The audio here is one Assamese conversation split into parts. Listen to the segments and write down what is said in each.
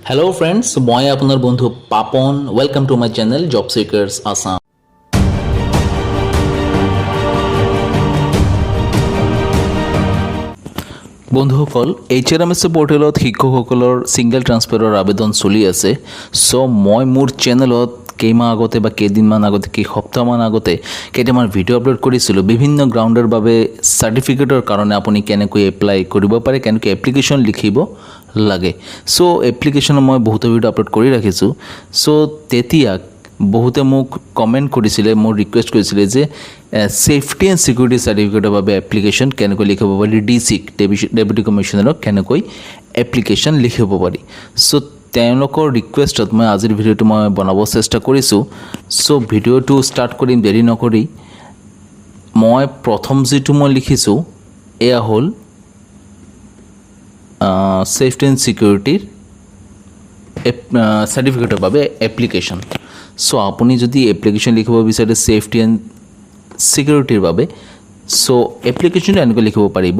Hello friends, মই আপোনাৰ বন্ধু Papon. Welcome to my channel Job Seekers Assam. বন্ধুসকল, HRMS পোৰ্টেলত শিক্ষকসকলৰ সিঙ্গেল ট্ৰান্সফাৰৰ আবেদন চলি আছে। সো মই মোৰ চেনেলত কেইমাহ আগতে বা কেইদিনমান আগতে সপ্তাহমান আগতে কেইটামান ভিডিঅ' আপলোড কৰিছিলোঁ বিভিন্ন গ্ৰাউণ্ডৰ বাবে চাৰ্টিফিকেটৰ কাৰণে আপুনি কেনেকৈ এপ্লাই কৰিব পাৰে, কেনেকৈ এপ্লিকেশ্যন লিখিব লাগে। সো এপ্লিকেশ্যনৰ মই বহুতো ভিডিঅ' আপলোড কৰি ৰাখিছোঁ। সো তেতিয়া বহুতে মোক কমেণ্ট কৰিছিলে, মোৰ ৰিকুৱেষ্ট কৰিছিলে যে সেফটি এণ্ড সিকিউৰিটি চাৰ্টিফিকেটৰ বাবে এপ্লিকেশ্যন কেনেকৈ লিখিব পাৰি, ডিচিক ডেপুটি কমিশ্যনাৰক কেনেকৈ এপ্লিকেশ্যন লিখিব পাৰি। সো তেওঁলোকৰ ৰিকুৱেষ্টত মই আজিৰ ভিডিঅ'টো মই বনাব চেষ্টা কৰিছোঁ। সো ভিডিঅ'টো ষ্টাৰ্ট কৰিম দেৰি নকৰি। মই প্ৰথম যিটো মই লিখিছোঁ এয়া হ'ল সেফটি এণ্ড সিকিউৰিটিৰ চাৰ্টিফিকেটৰ বাবে এপ্লিকেশ্যন। সো আপুনি যদি এপ্লিকেশ্যন লিখিব বিচাৰে সেফটি এণ্ড সিকিউৰিটিৰ বাবে, সো এপ্লিকেশ্যনটো এনেকৈ লিখিব পাৰিব।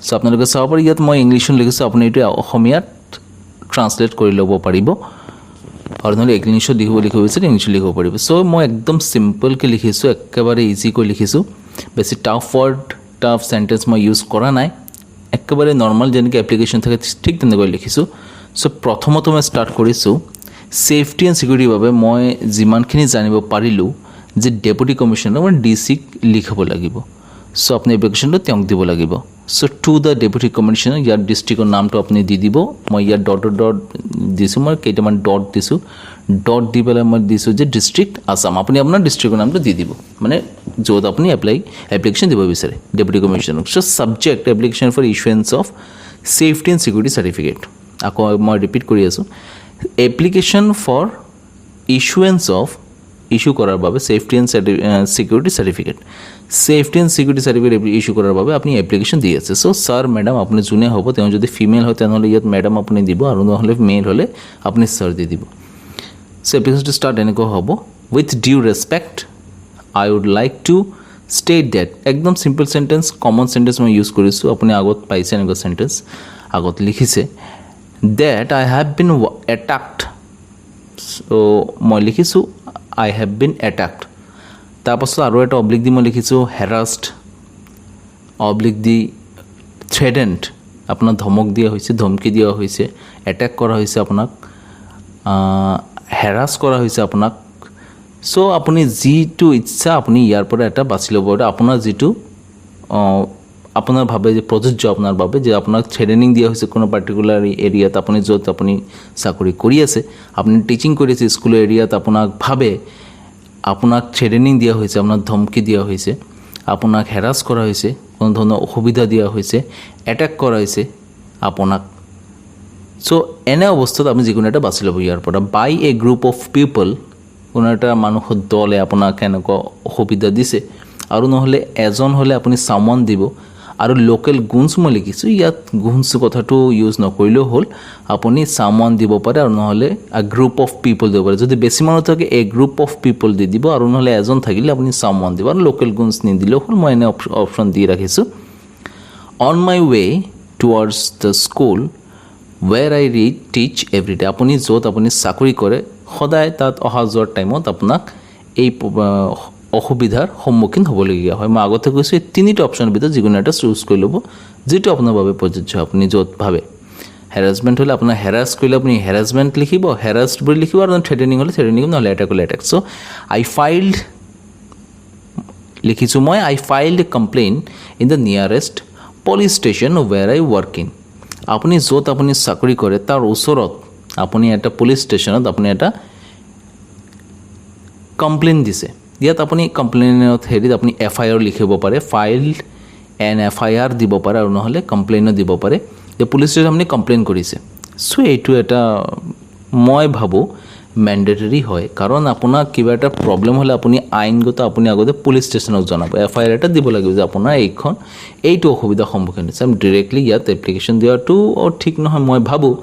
সো আপোনালোকে চাব পাৰি, ইয়াত মই ইংলিছত লিখিছোঁ, আপুনি এইটো অসমীয়াত ট্ৰান্সলেট কৰি ল'ব পাৰিব, আৰু নহ'লে ইংলিছত লিখিব বিচাৰে ইংলিছত লিখিব পাৰিব। সো মই একদম চিম্পলকৈ লিখিছোঁ, একেবাৰে ইজিকৈ লিখিছোঁ, বেছি টাফ ৱৰ্ড টাফ চেণ্টেঞ্চ মই ইউজ কৰা নাই, একেবাৰে নৰ্মেল যেনেকৈ এপ্লিকেশ্যন থাকে ঠিক তেনেকৈ লিখিছোঁ। সো প্ৰথমতে মই ষ্টাৰ্ট কৰিছোঁ সেফটি এণ্ড সিকিউৰিটিৰ বাবে মই যিমানখিনি জানিব পাৰিলোঁ যে ডেপুটি কমিশ্যনাৰ মানে ডিচিক লিখিব লাগিব। সো আপুনি এপ্লিকেশ্যনটো তেওঁক দিব লাগিব। So to the deputy commissioner, ইয়াৰ ডিষ্ট্ৰিক্টৰ নামটো আপুনি দি দিব। মই ইয়াত ডট দিছোঁ, মই কেইটামান ডট দিছোঁ, ডট দি পেলাই মই দিছোঁ যে ডিষ্ট্ৰিক্ট আছাম। আপুনি আপোনাৰ ডিষ্ট্ৰিক্টৰ নামটো দি দিব, মানে য'ত আপুনি এপ্লিকেশ্যন দিব বিচাৰে ডেপুটি কমিশ্যনাৰক। So subject application for issuance of safety and security certificate. আকৌ মই ৰিপিট কৰি আছোঁ, application for issuance of issue কৰাৰ বাবে safety and security certificate, safety and security certificate issue কৰাৰ বাবে আপুনি এপ্লিকেশ্যন দি আছে। সো ছাৰ মেডাম আপুনি যোনে হ'ব, তেওঁ যদি ফিমেল হয় তেনেহ'লে ইয়াত মেডাম আপুনি দিব, আৰু নহ'লে মেল হ'লে আপুনি ছাৰ দি দিব। সো এপ্লিকেশ্যনটো ষ্টাৰ্ট এনেকুৱা হ'ব, with due respect I would like to state that. একদম চিম্পল চেণ্টেঞ্চ, কমন চেণ্টেঞ্চ মই ইউজ কৰিছোঁ, আপুনি আগত পাইছে এনেকুৱা চেণ্টেঞ্চ আগত লিখিছে। That I have been attacked. So' মই লিখিছোঁ আই হেভ বিন এটাক্ট। তাৰপাছত আৰু এটা অব্লিক দি মই লিখিছোঁ হেৰাছড, অব্লিক দি থ্ৰেটেণ্ড, আপোনাক ধমক দিয়া হৈছে, ধমকি দিয়া হৈছে, এটেক কৰা হৈছে আপোনাক, হেৰাছ কৰা হৈছে আপোনাক। চ' আপুনি যিটো ইচ্ছা আপুনি ইয়াৰ পৰা এটা বাছি ল'ব, আপোনাৰ যিটো আপোনাৰ ভাবে যে প্ৰযোজ্য আপোনাৰ বাবে, যে আপোনাক থ্ৰেটেনিং দিয়া হৈছে কোনো পাৰ্টিকুলাৰ এৰিয়াত, আপুনি য'ত আপুনি চাকৰি কৰি আছে, আপুনি টিচিং কৰি আছে স্কুলৰ এৰিয়াত, আপোনাক থ্ৰেটেনিং দিয়া হৈছে, আপোনাক ধমকি দিয়া হৈছে, আপোনাক হেৰাছ কৰা হৈছে, কোনো ধৰণৰ অসুবিধা দিয়া হৈছে, এটেক কৰা হৈছে আপোনাক। চ' এনে অৱস্থাত আপুনি যিকোনো এটা বাছি ল'ব ইয়াৰ পৰা। বাই এ গ্ৰুপ অফ পিপল, কোনো এটা মানুহৰ দলে আপোনাক এনেকুৱা অসুবিধা দিছে, আৰু নহ'লে এজন হ'লে আপুনি চামন দিব। আৰু লোকেল গুণছ মই লিখিছোঁ, ইয়াত গুণছ কথাটো ইউজ নকৰিলেও হ'ল, আপুনি চামন দিব পাৰে, আৰু নহ'লে আ গ্ৰুপ অফ পিপল দিব পাৰে। যদি বেছি মানুহ থাকে এ গ্ৰুপ অফ পিপল দি দিব, আৰু নহ'লে এজন থাকিলে আপুনি চামন দিব, আৰু লোকেল গুণছ নিদিলেও হ'ল। মই এনে অপশ্যন দি ৰাখিছোঁ। On my way towards the school where I teach every day. আপুনি য'ত আপুনি চাকৰি কৰে সদায় তাত অহা যোৱাৰ টাইমত আপোনাক এই অসুবিধাৰ সন্মুখীন হ'বলগীয়া হয়। মই আগতে কৈছোঁ এই তিনিটা অপশ্যনৰ ভিতৰত যিকোনো এটা চুজ কৰি ল'ব, যিটো আপোনাৰ বাবে প্ৰযোজ্য। আপুনি য'ত ভাবে হেৰাছমেণ্ট হ'লে আপোনাৰ হেৰাছ কৰিলে আপুনি হেৰাছমেণ্ট লিখিব, হেৰাছড বুলি লিখিব, আৰু থ্ৰেটেনিং হ'লে থ্ৰেটেনিং, নহ'লে এটেক হ'লে এটেক। চ' আই ফাইল্ড লিখিছোঁ মই, I filed a complaint in the nearest police station where I work in. আপুনি য'ত আপুনি চাকৰি কৰে তাৰ ওচৰত আপুনি এটা পুলিচ ষ্টেচনত আপুনি এটা কমপ্লেইন দিছে। ইয়াত আপুনি কমপ্লেইনত হেৰিত আপুনি FIR লিখিব পাৰে, ফাইল্ড এন FIR দিব পাৰে, আৰু নহ'লে কমপ্লেইনো দিব পাৰে যে পুলিচ ষ্টেচন আপুনি কমপ্লেইন কৰিছে। চ' এইটো এটা মই ভাবোঁ মেণ্ডেটৰী হয়, কাৰণ আপোনাৰ কিবা এটা প্ৰব্লেম হ'লে আপুনি আইনগত আপুনি আগতে পুলিচ ষ্টেচনক জনাব, FIR এটা দিব লাগিব যে আপোনাৰ এইটো অসুবিধাৰ সন্মুখীন হৈছে। ডিৰেক্টলি ইয়াত এপ্লিকেশ্যন দিয়াটো ঠিক নহয় মই ভাবোঁ।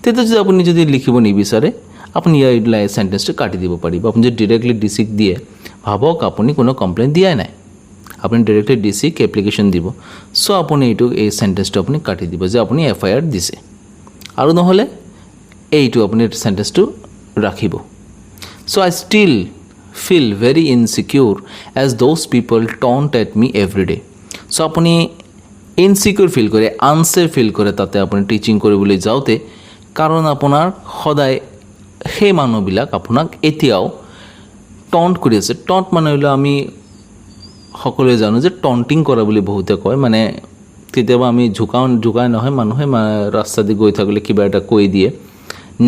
তেতিয়া যদি আপুনি যদি লিখিব নিবিচাৰে, আপুনি ইয়াৰ চেণ্টেঞ্চটো কাটি দিব পাৰিব। আপুনি যদি ডিৰেক্টলি ডিচিক দিয়ে, ভাবক আপুনি কোনো কমপ্লেইন দিয়াই নাই, আপুনি ডাইৰেক্টলি ডিচিক এপ্লিকেশ্যন দিব। সো আপুনি এই সেন্টেন্সটো আপুনি কাটি দিব যে আপুনি FIR দিছে, আৰু নহলে এইটো আপুনি সেন্টেন্সটো ৰাখিব so I still feel very insecure as those people taunt at me every day so আপুনি ইনসিকিউৰ ফিল কৰে আনসেফ ফিল কৰে তাতে আপুনি টিচিং কৰিবলৈ যাওঁতে কাৰণ আপোনাৰ সদায় সেই মানুহবিলাক আপোনাক এতিয়াও টন্ট কৰি আছে টন্ট মানে হলো আমি সকলোৱে জানো যে টন্টিং কৰা বুলি বহুতে কয় মানে কেতিয়াবা আমি ঝুকাই নহয় মানুহে ৰাস্তা দি গৈ থাকিলে কিবা এটা কৈ দিয়ে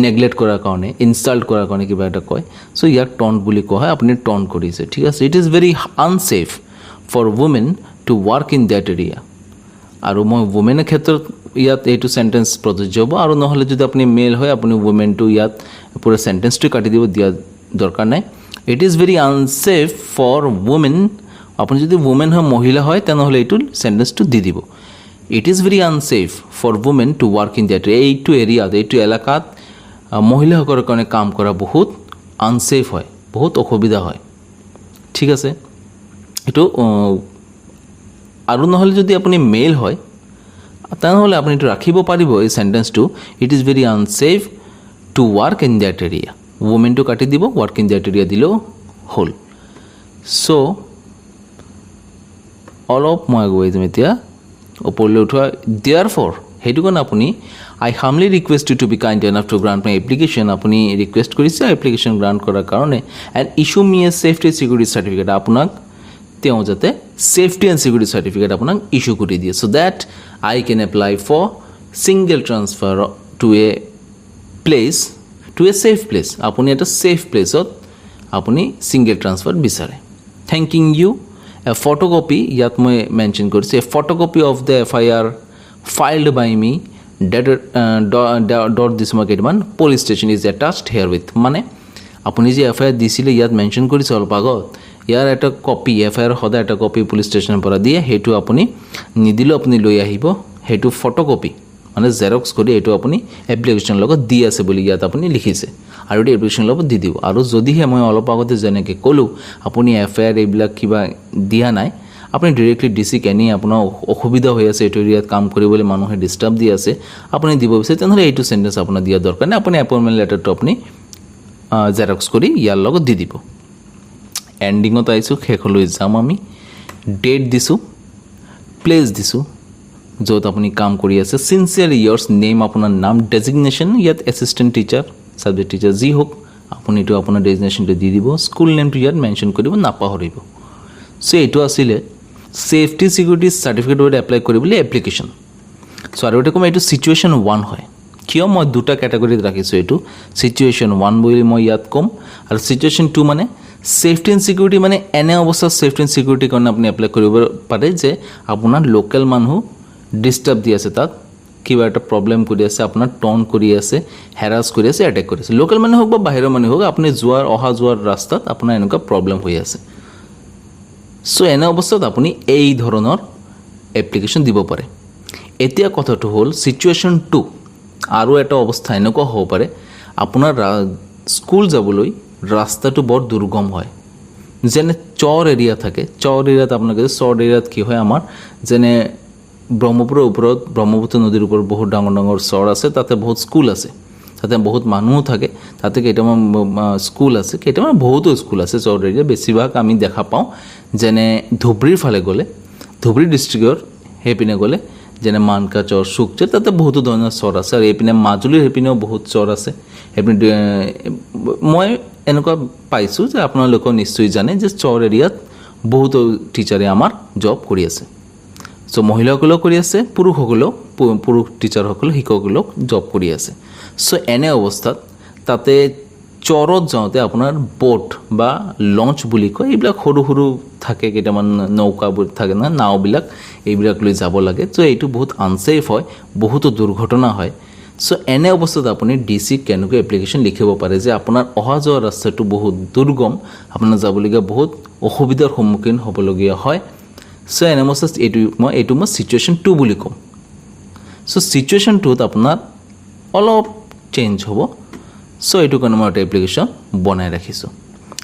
নেগলেক্ট কৰাৰ কাৰণে ইনসাল্ট কৰাৰ কাৰণে কিবা এটা কয় সো ইয়াক টন্ট বুলি কোৱা হয় আপুনি টন্ট কৰিছে ঠিক আছে it is very unsafe for women to work in that area আৰু মই ওমেনৰ ক্ষেত্ৰত ইয়াত এইটো সেন্টেন্স প্ৰযোজ্য হ'ব আৰু নহ'লে যদি আপুনি মেল হয় আপুনি ওমেনটো ইয়াত পুৰা সেন্টেন্সটো কাটি দিব দিয়া দৰকাৰ নাই it is very unsafe for women আপুনি যদি ওমেন হয় মহিলা হয় তেনেহ'লে এইটো সেন্টেন্সটো দি দিব it is very unsafe for women to work in that এইটো এৰিয়াত এইটো এলেকাত মহিলাসকলৰ কাৰণে কাম কৰা বহুত আনসেফ হয় বহুত অসুবিধা হয় ঠিক আছে এইটো আৰু নহ'লে যদি আপুনি মেল হয় তেনেহ'লে আপুনি এইটো ৰাখিব পাৰিব এই সেন্টেন্সটো it is very unsafe to work in that area ওমেনটো কাটি দিব ৱাৰ্ক ইন দ্যাট এৰিয়া দিলেও হ'ল চ' অলপ মই গৈ যাম এতিয়া ওপৰলৈ উঠোৱা দেয়াৰ ফৰ সেইটো কাৰণে আপুনি I humbly request you to be kind enough to grant my application আপুনি ৰিকুৱেষ্ট কৰিছে এপ্লিকেশ্যন গ্ৰাণ্ট কৰাৰ কাৰণে and issue me a safety security certificate আপোনাক তেওঁ যাতে ছেফটি এণ্ড ছিকিউৰিটি চাৰ্টিফিকেট আপোনাক ইছ্যু কৰি দিয়ে so' that I can apply for single transfer to a place to a safe place আপুনি এটা ছেফ প্লেচত আপুনি ছিংগল ট্ৰান্সফাৰ বিচাৰে থেংকিং ইউ এ ফটোকপি ইয়াত মই মেনশ্যন কৰিছোঁ a photocopy of the FIR filed by me dot this মই কেইটামান police station is attached herewith মানে আপুনি যে FIR দিছিলে ইয়াত মেনশ্যন কৰিছে অলপ আগত ইয়াৰ এটা কপি FIR সদায় এটা কপি পুলিচ ষ্টেচনৰ পৰা দিয়ে সেইটো আপুনি নিদিলেও আপুনি লৈ আহিব সেইটো ফটোকপি মানে জেৰক্স কৰি এইটো আপুনি এপ্লিকেশ্যনৰ লগত দি আছে বুলি ইয়াত আপুনি লিখিছে আৰু এইটো এপ্লিকেশ্যনৰ লগত দি দিব আৰু যদিহে মই অলপ আগতে যেনেকৈ ক'লোঁ আপুনি FIR এইবিলাক কিবা দিয়া নাই আপুনি ডাইৰেক্টলি ডিচিক এনি আপোনাৰ অসুবিধা হৈ আছে এইটো এৰিয়াত কাম কৰিবলৈ মানুহে ডিষ্টাৰ্ব দি আছে আপুনি দিব বিচাৰে তেনেহ'লে এইটো সেন্টেন্স আপোনাৰ দিয়া দৰকাৰ নাই আপুনি এপইণ্টমেণ্ট লেটাৰটো আপুনি জেৰক্স কৰি ইয়াৰ লগত দি দিব এণ্ডিঙত আহিছোঁ শেষলৈ যাম আমি ডেট দিছোঁ প্লেচ দিছোঁ য'ত আপুনি কাম কৰি আছে চিনচিয়াৰলি ইয়াৰ্ছ নেম আপোনাৰ নাম ডেজিগনেশ্যন ইয়াত এছিষ্টেণ্ট টিচাৰ ছাবজেক্ট টিচাৰ যি হওক আপুনি এইটো আপোনাৰ ডেজিগনেশ্যনটো দি দিব স্কুল নেমটো ইয়াত মেনশ্যন কৰিব নাপাহৰিব চ' এইটো আছিলে ছেফটি ছিকিউৰিটি চাৰ্টিফিকেটত এপ্লাই কৰিবলৈ এপ্লিকেশ্যন চ' আৰু এটা ক'ম এইটো ছিটুৱেশ্যন 1 হয় কিয় মই দুটা কেটেগৰীত ৰাখিছোঁ এইটো ছিটুৱেশ্যন 1 বুলি মই ইয়াত ক'ম আৰু ছিটুৱেশ্যন 2 মানে ছেফটি এণ্ড ছিকিউৰিটি মানে এনে অৱস্থাত ছেফটি এণ্ড ছিকিউৰিটিৰ কাৰণে আপুনি এপ্লাই কৰিব পাৰে যে আপোনাৰ লোকেল মানুহ ডিষ্টাৰ্ব দি আছে তাত কিবা এটা প্ৰব্লেম কৰি আছে আপোনাৰ টন্ট কৰি আছে হেৰাছ কৰি আছে এটেক কৰি আছে লোকেল মানুহ হওক বা বাহিৰৰ মানুহ হওক আপুনি অহা যোৱাৰ ৰাস্তাত আপোনাৰ এনেকুৱা প্ৰব্লেম হৈ আছে চ' এনে অৱস্থাত আপুনি এই ধৰণৰ এপ্লিকেশ্যন দিব পাৰে এতিয়া কথাটো হ'ল ছিটুৱেশ্যন 2 আৰু এটা অৱস্থা এনেকুৱা হ'ব পাৰে আপোনাৰ স্কুল যাবলৈ ৰাস্তাটো বৰ দুৰ্গম হয় যেনে চৰ এৰিয়া থাকে চৰ এৰিয়াত আপোনালোকে চৰ এৰিয়াত কি হয় আমাৰ যেনে ব্ৰহ্মপুত্ৰৰ ওপৰত ব্ৰহ্মপুত্ৰ নদীৰ ওপৰত বহুত ডাঙৰ ডাঙৰ চৰ আছে তাতে বহুত স্কুল আছে তাতে বহুত মানুহো থাকে তাতে কেইটামান স্কুল আছে কেইটামান বহুতো স্কুল আছে চৰ এৰিয়া বেছিভাগ আমি দেখা পাওঁ যেনে ধুবুৰীৰ ফালে গ'লে ধুবুৰী ডিষ্ট্ৰিক্টৰ সেইপিনে গ'লে যেনে মানকা চৰ চুকচৰ তাতে বহুতো ধৰণৰ চৰ আছে আৰু এইপিনে মাজুলীৰ সেইপিনেও বহুত চৰ আছে সেইপিনে মই এনেকুৱা পাইছোঁ যে আপোনালোকে নিশ্চয় জানে যে চৰ এৰিয়াত বহুতো টিচাৰে আমাৰ জব কৰি আছে চ' মহিলাসকলেও কৰি আছে পুৰুষ টিচাৰসকলেও শিক্ষকসকলক জব কৰি আছে চ' এনে অৱস্থাত তাতে চৰত যাওঁতে আপোনাৰ বোট বা লঞ্চ বুলি কয় এইবিলাক সৰু সৰু থাকে কেইটামান নৌকাবোৰ থাকে না নাওবিলাক এইবিলাক লৈ যাব লাগে চ' এইটো বহুত আনছেফ হয় বহুতো দুৰ্ঘটনা হয় চ' এনে অৱস্থাত আপুনি ডিচিক কেনেকৈ এপ্লিকেশ্যন লিখিব পাৰে যে আপোনাৰ অহা যোৱা ৰাস্তাটো বহুত দুৰ্গম আপোনাৰ যাবলগীয়া বহুত অসুবিধাৰ সন্মুখীন হ'বলগীয়া হয় চ' এনে অৱস্থাত এইটো মই ছিটুৱেশ্যন 2 বুলি ক'ম চ' ছিটুৱেশ্যন 2ত আপোনাৰ অলপ চেঞ্জ হ'ব চ' এইটো কাৰণে মই এটা এপ্লিকেশ্যন বনাই ৰাখিছোঁ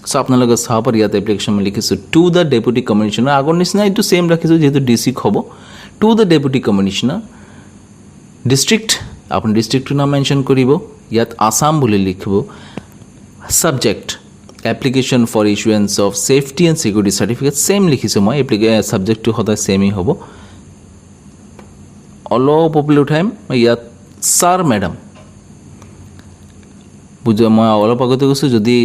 চ' আপোনালোকে চাব পাৰে ইয়াত এপ্লিকেশ্যন মই লিখিছোঁ টু দ্য ডেপুটি কমিশ্যনাৰ আগৰ নিচিনা এইটো ছেইম ৰাখিছোঁ যিহেতু ডিচিক হ'ব to the deputy commissioner district আপুনি ডিষ্ট্ৰিক্টটোৰ নাম মেনশ্যন কৰিব ইয়াত আসাম বুলি লিখিব subject application for issuance of safety and security certificate same লিখিছোঁ মই ছাবজেক্টটো সদায় ছেমেই হ'ব অলপ ওপৰলৈ উঠাম ইয়াত ছাৰ মেডাম মই অলপ আগতে কৈছোঁ যদি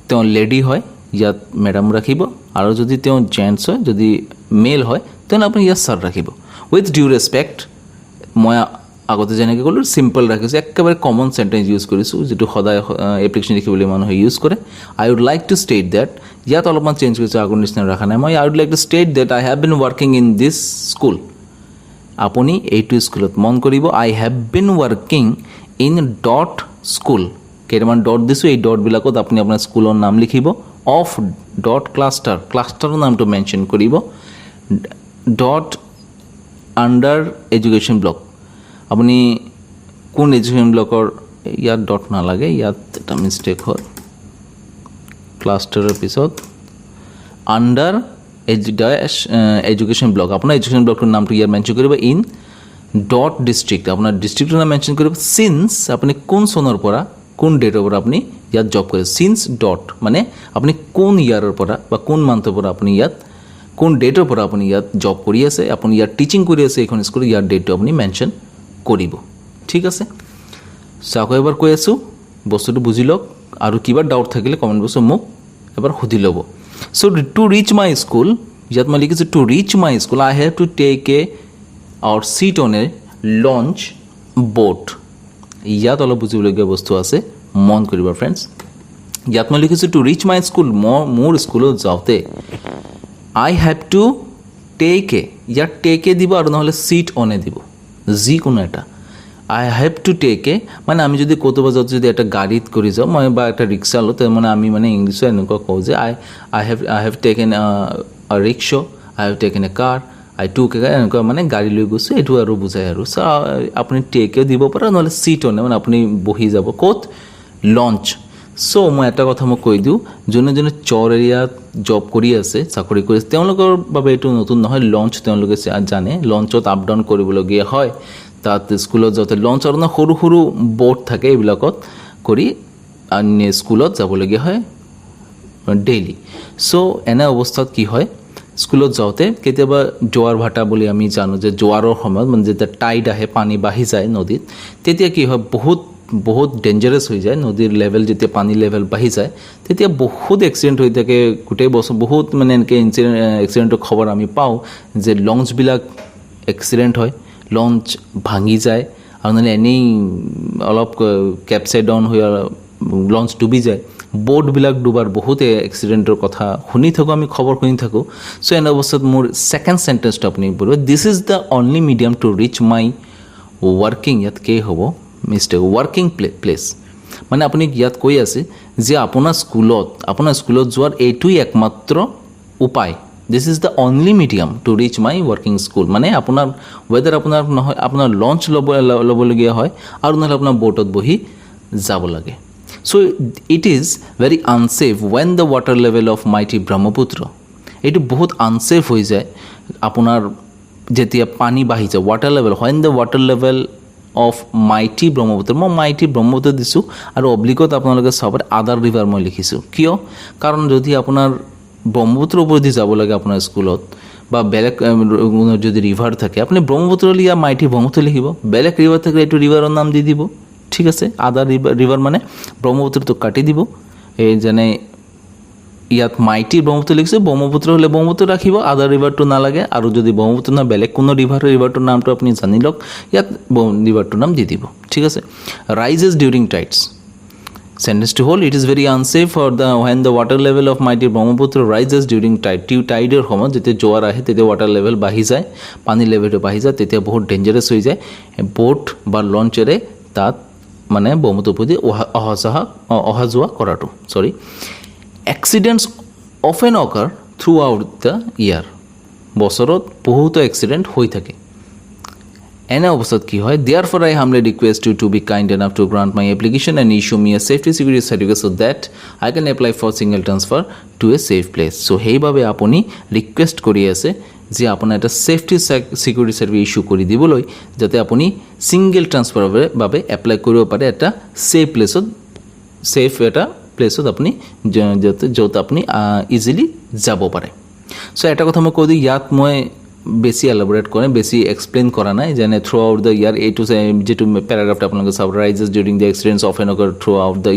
তেওঁ লেডি হয় ইয়াত মেডাম ৰাখিব আৰু যদি তেওঁ জেণ্টছ হয় যদি মেল হয় তেনে আপুনি ইয়াত ছাৰ ৰাখিব উইথ ডিউ ৰেচপেক্ট মই আগতে যেনেকৈ ক'লোঁ চিম্পল ৰাখিছোঁ একেবাৰে কমন চেণ্টেঞ্চ ইউজ কৰিছোঁ যিটো সদায় এপ্লিকেশ্যন লিখিবলৈ মানুহে ইউজ কৰে I would like to state that ইয়াত অলপমান চেঞ্জ কৰিছোঁ আগৰ নিচিনা ৰখা নাই মই I would like to state that I have been working in this school আপুনি এইটো স্কুলত মন কৰিব I have been working in dot school কেইটামান ডট দিছোঁ এই ডটবিলাকত আপুনি আপোনাৰ স্কুলৰ নাম লিখিব অফ ডট ক্লাষ্টাৰৰ নামটো মেনশ্যন কৰিব ডট আণ্ডাৰ এডুকেশ্যন ব্লক আপুনি কোন এডুকেশ্যন ব্লকৰ ইয়াত ডট নালাগে ইয়াত এটা মিষ্টেক হ'ল ক্লাষ্টাৰৰ পিছত আণ্ডাৰ এডুকেশ্যন ব্লক আপোনাৰ এডুকেশ্যন ব্লকটোৰ নামটো ইয়াত মেনশ্যন কৰিব ইন ডট ডিষ্ট্ৰিক্ট আপোনাৰ ডিষ্ট্ৰিক্টৰ নাম মেনশ্যন কৰিব চিন্স আপুনি কোন চনৰ পৰা কোন ডেটৰ পৰা আপুনি ইয়াত জব কৰে চিন্স ডট মানে আপুনি কোন ইয়াৰৰ পৰা বা কোন মান্থৰ পৰা আপুনি ইয়াত কোন ডেটৰ পৰা আপুনি ইয়াত জব কৰি আছে আপুনি ইয়াত টিচিং কৰি আছে এইখন স্কুলত ইয়াৰ ডেটটো আপুনি মেনশ্যন কৰিব ঠিক আছে আকৌ এবাৰ কৈ আছোঁ বস্তুটো বুজি লওক আৰু কিবা ডাউট থাকিলে কমেণ্ট বক্সত মোক এবাৰ সুধি ল'ব so' to reach my school ইয়াত মই লিখিছোঁ to reach my school I have to take out seat on a launch boat ইয়াত অলপ বুজিবলগীয়া বস্তু আছে মন কৰিব ফ্ৰেণ্ডছ ইয়াত মই লিখিছোঁ টু ৰিচ মাই স্কুল মোৰ স্কুলত যাওঁতে আই হেভ টু টেক ইয়াত টেক দিব আৰু নহ'লে চিট অনে দিব যিকোনো এটা আই হেভ টু টেক মানে আমি যদি ক'ৰবাত যাওঁতে যদি এটা গাড়ীত কৰি যাওঁ মই বা এটা ৰিক্সা লওঁ মানে আমি মানে ইংলিছত এনেকুৱা কওঁ যে I have taken risks I have taken a car I to এনেকুৱা মানে গাড়ী লৈ গৈছোঁ এইটো আৰু বুজায় আৰু চ' আপুনি টেকেও দিব পাৰে নহ'লে চিট অনে মানে আপুনি বহি যাব ক'ত লঞ্চ চ' মই এটা কথা মই কৈ দিওঁ যোনে যোনে চৰ এৰিয়াত জব কৰি আছে চাকৰি কৰি আছে তেওঁলোকৰ বাবে এইটো নতুন নহয় লঞ্চ তেওঁলোকে জানে লঞ্চত আপ ডাউন কৰিবলগীয়া হয় তাত স্কুলত যাওঁতে লঞ্চ আৰু সৰু সৰু বোট থাকে এইবিলাকত কৰি স্কুলত যাবলগীয়া হয় ডেইলি চ' এনে অৱস্থাত কি হয় স্কুলত যাওঁতে কেতিয়াবা জোৱাৰ ভাটা বুলি আমি জানো যে জোৱাৰৰ সময়ত মানে যেতিয়া টাইড আহে পানী বাঢ়ি যায় নদীত তেতিয়া কি হয় বহুত ডেঞ্জাৰাছ হৈ যায় নদীৰ লেভেল যেতিয়া পানী লেভেল বাঢ়ি যায় তেতিয়া বহুত এক্সিডেণ্ট হৈ থাকে গোটেই বছৰ বহুত মানে এনেকৈ এক্সিডেণ্টৰ খবৰ আমি পাওঁ যে লঞ্চবিলাক এক্সিডেণ্ট হয় লঞ্চ ভাঙি যায় আৰু নহ'লে এনেই অলপ কেপচাইড ডাউন হৈ লঞ্চ ডুবি যায় বোটবিলাক ডুবাৰ বহুতে এক্সিডেণ্টৰ কথা শুনি থাকোঁ আমি খবৰ শুনি থাকোঁ চ' এনে অৱস্থাত মোৰ ছেকেণ্ড চেণ্টেঞ্চটো আপুনি পঢ়িব this is the only medium to reach my working ইয়াত কেই হ'ব মিষ্টেক ৱৰ্কিং প্লেচ মানে আপুনি ইয়াত কৈ আছে যে আপোনাৰ স্কুলত যোৱাৰ এইটোৱেই একমাত্ৰ উপায় this is the only medium to reach my working school মানে আপোনাৰ ৱেডাৰ আপোনাৰ নহয় আপোনাৰ লঞ্চ ল'বলগীয়া হয় আৰু নহ'লে আপোনাৰ ব'টত বহি যাব লাগে so' it is very unsafe when the water level of mighty Brahmaputra এইটো বহুত আনছেফ হৈ যায় আপোনাৰ যেতিয়া পানী বাঢ়ি যায় water level when the water level of mighty Brahmaputra মই মাইটি ব্ৰহ্মপুত্ৰ দিছোঁ আৰু অব্লিকত আপোনালোকে চাব পাৰে আদাৰ ৰিভাৰ মই লিখিছোঁ কিয় কাৰণ যদি আপোনাৰ ব্ৰহ্মপুত্ৰৰ ওপৰেদি যাব লাগে আপোনাৰ স্কুলত বা বেলেগ যদি ৰিভাৰ থাকে আপুনি ব্ৰহ্মপুত্ৰ লিয়া মাইটি ব্ৰহ্মপুত্ৰ লিখিব বেলেগ ৰিভাৰ থাকিলে এইটো ৰিভাৰৰ নাম দি দিব ঠিক আছে আদাৰ ৰিভাৰ মানে ব্ৰহ্মপুত্ৰটো কাটি দিব এই যেনে ইয়াত মাইটি ব্ৰহ্মপুত্ৰ লিখিছে ব্ৰহ্মপুত্ৰ হ'লে ব্ৰহ্মপুত্ৰ ৰাখিব আদাৰ ৰিভাৰটো নালাগে আৰু যদি ব্ৰহ্মপুত্ৰ নহয় বেলেগ কোনো ৰিভাৰটোৰ নামটো আপুনি জানি লওক ইয়াত ৰিভাৰটোৰ নাম দি দিব ঠিক আছে ৰাইজেছ ডিউৰিং টাইডছ চেণ্টেঞ্চটো হ'ল it is very unsafe for the when the water level of mighty Brahmaputra rises during টাইডৰ সময়ত যেতিয়া জোৱাৰ আহে তেতিয়া ৱাটাৰ লেভেল বাঢ়ি যায় পানী লেভেলটো বাঢ়ি যায় তেতিয়া বহুত ডেঞ্জাৰাছ হৈ যায় ব'ট বা লঞ্চেৰে তাত মানে ব্ৰহ্মপুত্ৰৰ ওপৰেদি অহা যোৱা কৰাটো accidents often অকাৰ throughout the year বছৰত বহুতো এক্সিডেণ্ট হৈ থাকে এনে অৱস্থাত কি হয়, therefore I humbly request you to be kind enough to grant my application and issue me a safety security certificate so that I can apply for single transfer to a safe place. So সেইভাবে আপুনি ৰিকুৱেষ্ট কৰি আছে যে আপোনাৰ এটা ছেফটি ছিকিউৰিটি চাৰ্টিফিকেট ইছ্যু কৰি দিবলৈ, যাতে আপুনি ছিংগল ট্ৰান্সফাৰৰ বাবে এপ্লাই কৰিব পাৰে এটা ছেফ এটা প্লেছত আপুনি য'ত আপুনি ইজিলি যাব পাৰে। চ' এটা কথা মই কৈ দিওঁ, ইয়াত মই বেছি এলাবৰেট কৰে, বেছি এক্সপ্লেইন কৰা নাই, যেনে থ্ৰু আউট দ্য ইয়াৰ এইটো যিটো পেৰাগ্ৰাফটো আপোনালোকে চাব, rises during the experience of an occur throughout the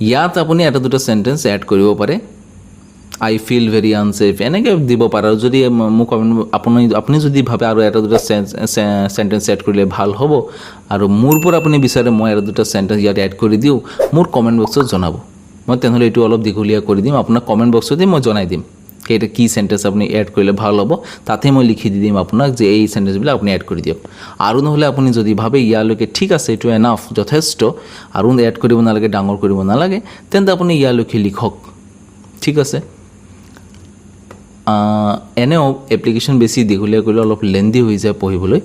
ইয়াত আপুনি এটা দুটা চেণ্টেঞ্চ এড কৰিব পাৰে। আই ফিল ভেৰি আনছেফ এনেকৈ দিব পাৰে। আৰু যদি মোক আপুনি যদি ভাবে আৰু এটা দুটা চেণ্টেঞ্চ এড কৰিলে ভাল হ'ব আৰু মোৰ পৰা আপুনি বিচাৰে মই এটা দুটা চেণ্টেঞ্চ ইয়াত এড কৰি দিওঁ, মোৰ কমেণ্ট বক্সত জনাব। মই তেনেহ'লে এইটো অলপ দীঘলীয়া কৰি দিম, আপোনাক কমেণ্ট বক্সতে মই জনাই দিম যে এটা কি চেণ্টেঞ্চ আপুনি এড কৰিলে ভাল হ'ব। তাতে মই লিখি দি দিম আপোনাক যে এই চেণ্টেঞ্চবিলাক আপুনি এড কৰি দিয়ক। আৰু নহ'লে আপুনি যদি ভাবে ইয়ালৈকে ঠিক আছে, এইটো এনাফ, যথেষ্ট, আৰু এড কৰিব নালাগে, ডাঙৰ কৰিব নালাগে, তেন্তে আপুনি ইয়ালৈকে লিখক। ঠিক আছে। এনেও এপ্লিকেশ্যন বেছি দীঘলীয়া কৰিলে অলপ লেন্দি হৈ যায় পঢ়িবলৈ।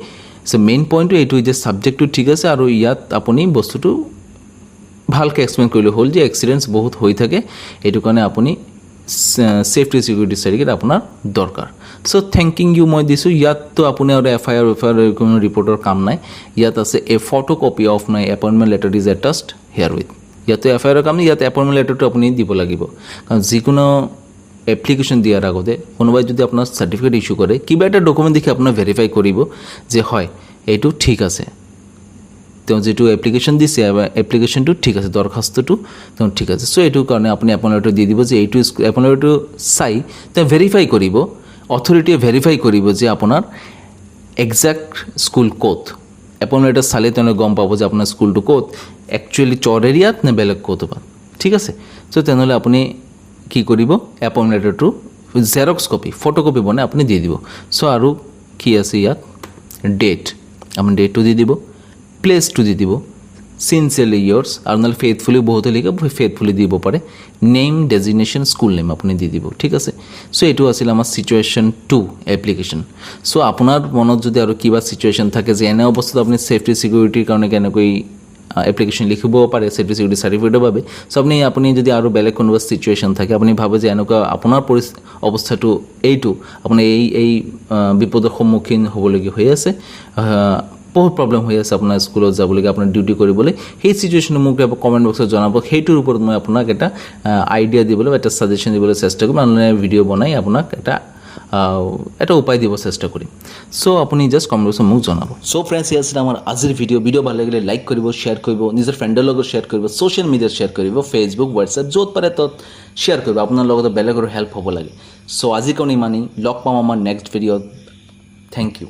চ' মেইন পইণ্টটো এইটো যে ছাবজেক্টটো ঠিক আছে আৰু ইয়াত আপুনি বস্তুটো ভালকৈ এক্সপ্লেইন কৰিলে হ'ল যে এক্সিডেণ্টছ বহুত হৈ থাকে, এইটো কাৰণে আপুনি ছেফটি ছিকিউৰিটি চাৰ্টিফিকেট আপোনাৰ দৰকাৰ। চ' থেংকিং ইউ মই দিছোঁ। ইয়াততো আপুনি আৰু এফআইআৰ কোনো ৰিপৰ্টৰ কাম নাই। ইয়াত আছে a photocopy of my appointment letter is attached herewith. ইয়াতো এফআইআৰৰ কাম নাই, ইয়াত এপইণ্টমেণ্ট লেটাৰটো আপুনি দিব লাগিব। কাৰণ যিকোনো এপ্লিকেশ্যন দিয়াৰ আগতে কোনোবাই যদি আপোনাৰ চাৰ্টিফিকেট ইছ্যু কৰে, কিবা এটা ডকুমেণ্ট দেখি আপোনাৰ ভেৰিফাই কৰিব যে হয় এইটো ঠিক আছে, তেওঁ যিটো এপ্লিকেশ্যন দিছে এপ্লিকেশ্যনটো ঠিক আছে, দৰখাস্তটো তেওঁ ঠিক আছে। চ' এইটো কাৰণে আপুনি এপইণ্টমেণ্ট লেটাৰ দি দিব যে এইটো এপইণ্টমেণ্ট লেটাৰটো চাই তেওঁ ভেৰিফাই কৰিব, অথৰিটিয়ে ভেৰিফাই কৰিব যে আপোনাৰ একজেক্ট স্কুল ক'ত। এপইণ্টমেণ্ট লেটাৰ চালে তেওঁলোকে গম পাব যে আপোনাৰ স্কুলটো ক'ত, একচুৱেলি চৰ এৰিয়াত নে বেলেগ ক'তোবা। ঠিক আছে। চ' তেনেহ'লে আপুনি কি কৰিব, এপইণ্টমেণ্ট লেটাৰটো জেৰক্স কপি, ফটো কপি বনাই আপুনি দি দিব। চ' আৰু কি আছে ইয়াত, ডেট, আপুনি ডেটটো দি দিব, প্লেচটো দি দিব, চিনচিয়াৰলি ইয়ৰ্ছ, আৰু নহ'লে ফেইথফুলি বহুতে লিখে, ফেইথফুলি দিব পাৰে, নেম, ডেজিগনেশ্যন, স্কুল নেম আপুনি দি দিব। ঠিক আছে। চ' এইটো আছিল আমাৰ ছিটুৱেশ্যন 2 এপ্লিকেশ্যন। চ' আপোনাৰ মনত যদি আৰু কিবা ছিটুৱেশ্যন থাকে যে এনে অৱস্থাত আপুনি ছেফটি ছিকিউৰিটিৰ কাৰণে কেনেকৈ এপ্লিকেশ্যন লিখিব পাৰে ছেফটি ছিকিউৰিটি চাৰ্টিফিকেটৰ বাবে। চ' আপুনি যদি আৰু বেলেগ কোনোবা ছিটুৱেশ্যন থাকে, আপুনি ভাবে যে এনেকুৱা আপোনাৰ অৱস্থাটো এইটো, আপুনি এই বিপদৰ সন্মুখীন হ'বলগীয়া হৈ আছে, বহুত প্ৰব্লেম হৈ আছে আপোনাৰ স্কুলত যাবলগীয়া, আপোনাৰ ডিউটি কৰিবলৈ, সেই ছিটুৱেশ্যনটো মোক কমেণ্ট বক্সত জনাব। সেইটোৰ ওপৰত মই আপোনাক এটা আইডিয়া দিবলৈ, এটা ছাজেশ্যন দিবলৈ চেষ্টা কৰিম, মানে ভিডিঅ' বনাই আপোনাক এটা উপায় দিব চেষ্টা কৰিম। চ' আপুনি জাষ্ট কমেণ্ট বক্সত মোক জনাব। চ' ফ্ৰেণ্ডছ, এয়া আছিলে আমাৰ আজিৰ ভিডিঅ' ভাল লাগিলে লাইক কৰিব, শ্বেয়াৰ কৰিব, নিজৰ ফ্ৰেণ্ডৰ লগত শ্বেয়াৰ কৰিব, ছ'চিয়েল মিডিয়াত শ্বেয়াৰ কৰিব, ফেচবুক, হোৱাটছএপ, য'ত পাৰে ত'ত শ্বেয়াৰ কৰিব। আপোনাৰ লগতে বেলেগৰো হেল্প হ'ব লাগে। চ' আজিৰ কাৰণে ইমানেই, লগ পাম আমাৰ নেক্সট ভিডিঅ'ত। Thank U.